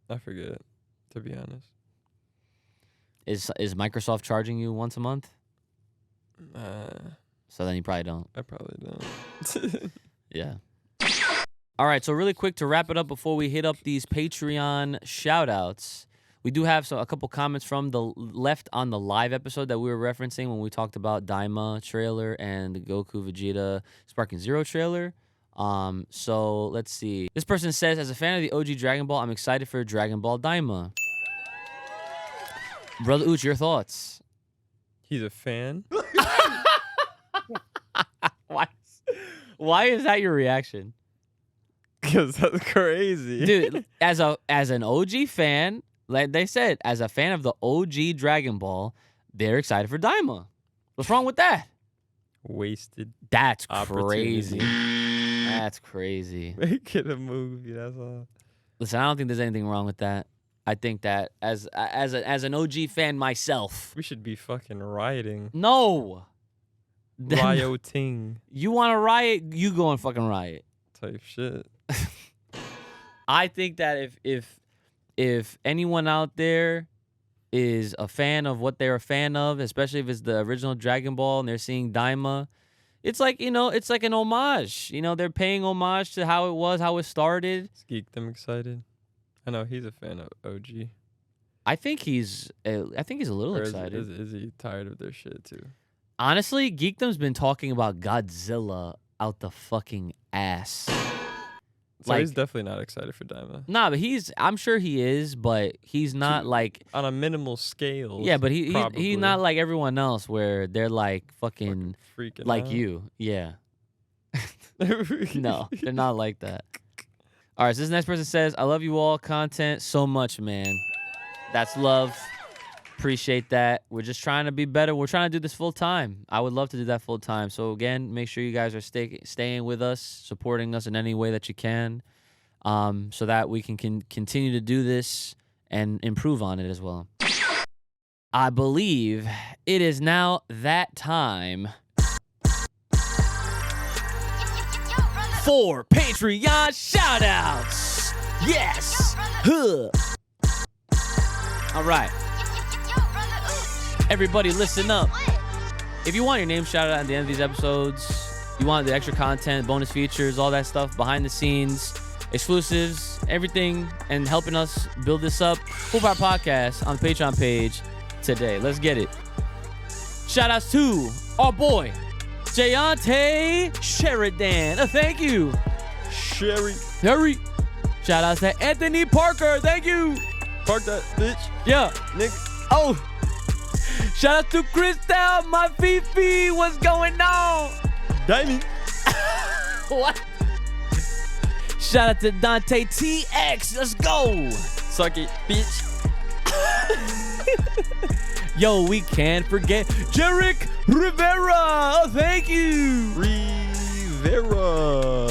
I forget, to be honest. Is Microsoft charging you once a month? So then you probably don't. I probably don't. Yeah. All right, so really quick to wrap it up before we hit up these Patreon shout-outs. We do have a couple comments from the left on the live episode that we were referencing when we talked about Daima trailer and the Goku Vegeta Sparking Zero trailer. So let's see. This person says, as a fan of the OG Dragon Ball, I'm excited for Dragon Ball Daima. Brother Uch, your thoughts? He's a fan? Why is that your reaction? Because that's crazy. Dude, as an OG fan, like they said, as a fan of the OG Dragon Ball, they're excited for Daima. What's wrong with that? Wasted. That's crazy. That's crazy. Make it a movie, that's all. Listen, I don't think there's anything wrong with that. I think that as an OG fan myself, we should be fucking rioting. No. Rioting. You want to riot? You go and fucking riot. Type shit. I think that if anyone out there is a fan of what they're a fan of, especially if it's the original Dragon Ball and they're seeing Daima, it's like, you know, it's like an homage. You know, they're paying homage to how it was, how it started. It's geek them excited. I know he's a fan of OG. I think he's a little excited. Is he tired of their shit too? Honestly, Geekdom's been talking about Godzilla out the fucking ass. So he's definitely not excited for Daima. Nah, but I'm sure he is, but he's not like on a minimal scale. Yeah, but he's not like everyone else where they're like fucking freaking like out. You. Yeah. No, they're not like that. All right, so this next person says, I love you all content so much, man. That's love. Appreciate that. We're just trying to be better. We're trying to do this full time. I would love to do that full time. So again, make sure you guys are staying with us, supporting us in any way that you can, so that we can continue to do this and improve on it as well. I believe it is now that time for Patreon shoutouts. Yes. Huh. All right. Everybody listen up. If you want your name shouted out at the end of these episodes, you want the extra content, bonus features, all that stuff behind the scenes, exclusives, everything, and helping us build this up. Full Power Podcast on the Patreon page today. Let's get it. Shout outs to our boy, Jayante Sheridan. Thank you. Sherry. Harry. Shout outs to Anthony Parker. Thank you. Park that bitch. Yeah. Nick. Oh. Shout out to Crystal, my Fifi. What's going on? Diamond. What? Shout out to Dante TX. Let's go. Suck it, bitch. Yo, we can't forget Jarek Rivera. Thank you. Rivera.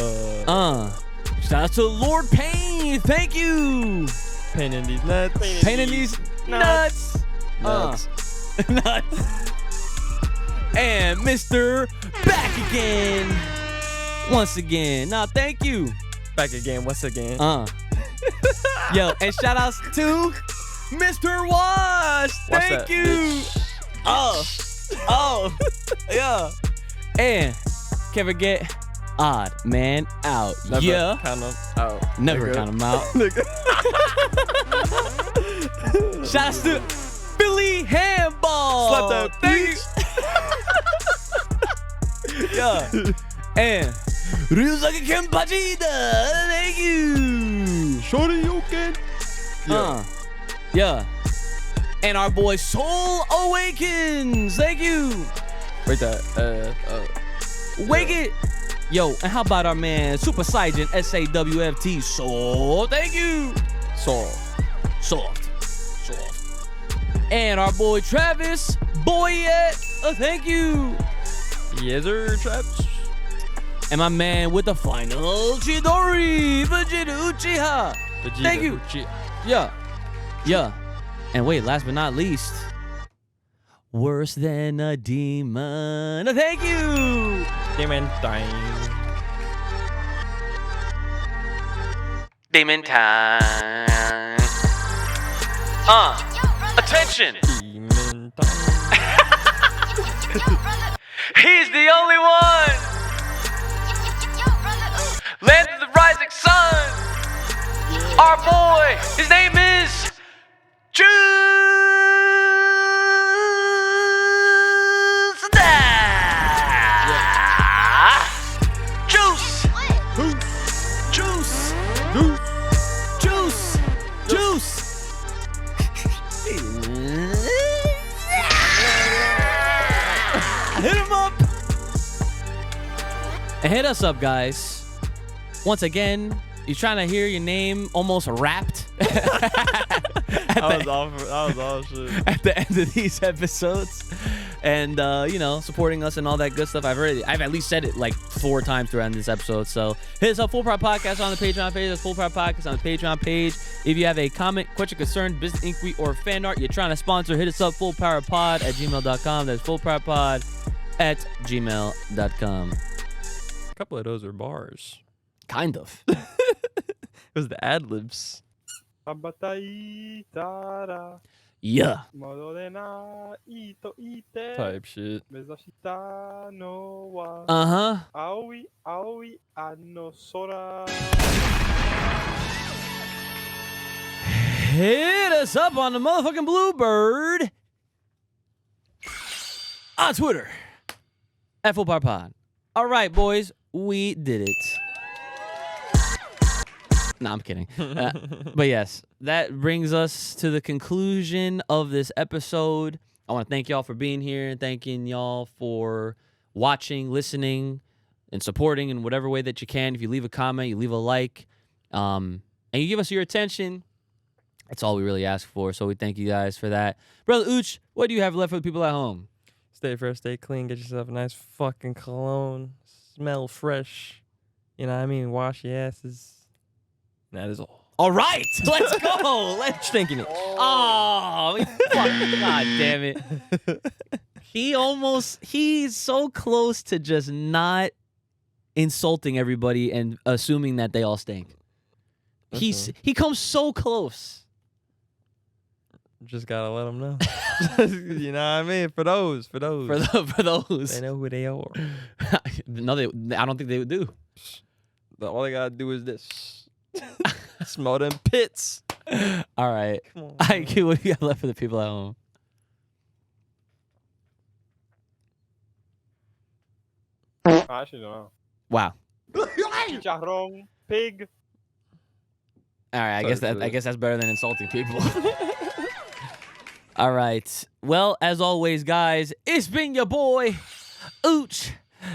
Shout out to Lord Payne. Thank you. Pain in these nuts. Pain in these nuts. Nuts. Nuts. And Mr. Back Again. Once again. Now, thank you. Back again, once again. Yo, and shout outs to Mr. Wash. Thank that, you. Oh, yeah. And can't forget Odd Man Out. Never Yeah. count them out. Never nigga. count them out. Nigga. Shout outs to Billy Handball. Slap that Thank you. Yeah. And Ryuzaki Kenpachida. Thank you. Shorty, you can. Yeah. And our boy Soul Awakens. Thank you. Wait that. Wake it. Yo, and how about our man Super Saiyan SAWFT Soul? Thank you. Soft. And our boy Travis Boyette. Thank you. Yes, sir, Traps. And my man with the final Chidori Vegeta Uchiha. Thank you. Yeah. And wait, last but not least, Worse Than a Demon. Thank you. Demon time. Demon time. Attention. Demon time. He's the only one. Land of the rising sun. Our boy. His name is Juice. Hit him up. And hit us up, guys. Once again, you're trying to hear your name almost rapped. I was all shit. At the end of these episodes, and supporting us and all that good stuff. I've at least said it like 4 times throughout this episode. So hit us up, Full Power Podcast on the Patreon page. That's Full Power Podcast on the Patreon page. If you have a comment, question, concern, business inquiry, or fan art you're trying to sponsor, hit us up, fullpowerpod@gmail.com. That's fullpowerpod@gmail.com. A couple of those are bars. Kind of. It was the ad libs. Yeah. Type shit. Uh-huh. Hit us up on the motherfucking Bluebird on Twitter at Full Power Pod. All right, boys, we did it. No, I'm kidding. But yes, that brings us to the conclusion of this episode. I want to thank y'all for being here and thanking y'all for watching, listening, and supporting in whatever way that you can. If you leave a comment, you leave a like, and you give us your attention, that's all we really ask for. So we thank you guys for that. Brother Ooch, what do you have left for the people at home? Stay fresh, stay clean, get yourself a nice fucking cologne. Smell fresh. You know what I mean? Wash your asses. That is all. All right, let's go. Let's Stinking it. Oh, fuck. God damn it. He's so close to just not insulting everybody and assuming that they all stink. He comes so close. Just gotta let them know. You know what I mean? For those. For those. They know who they are. No, I don't think they would do. All they gotta do is this. Smell them pits. All right. Come on. IQ, what do you got left for the people at home? I actually don't know. Wow. Chicharrón, pig. All right, Sorry I guess that's better than insulting people. All right. Well, as always, guys, it's been your boy, Ooch,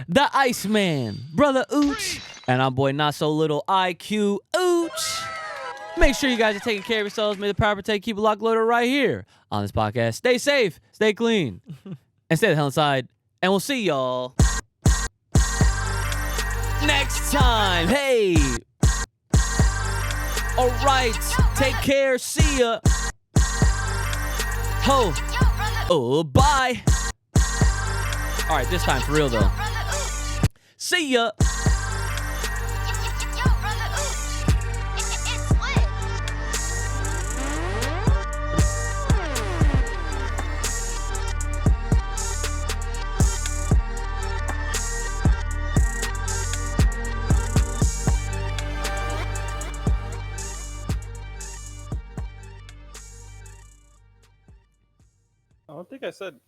the Iceman, brother Ooch, and our boy Not So Little IQ Ooch. Make sure you guys are taking care of yourselves. May the power protect, keep it locked, loaded right here on this podcast. Stay safe, stay clean, and stay the hell inside. And we'll see y'all next time. Hey. All right. Take care. See ya. Ho. Oh, bye. All right. This time for real, though. See ya.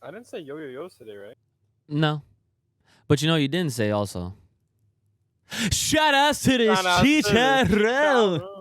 I didn't say yo-yo-yos today, right? No. But you know you didn't say also. Shout outs to this Shout outs to this chicharrón. chicharrón.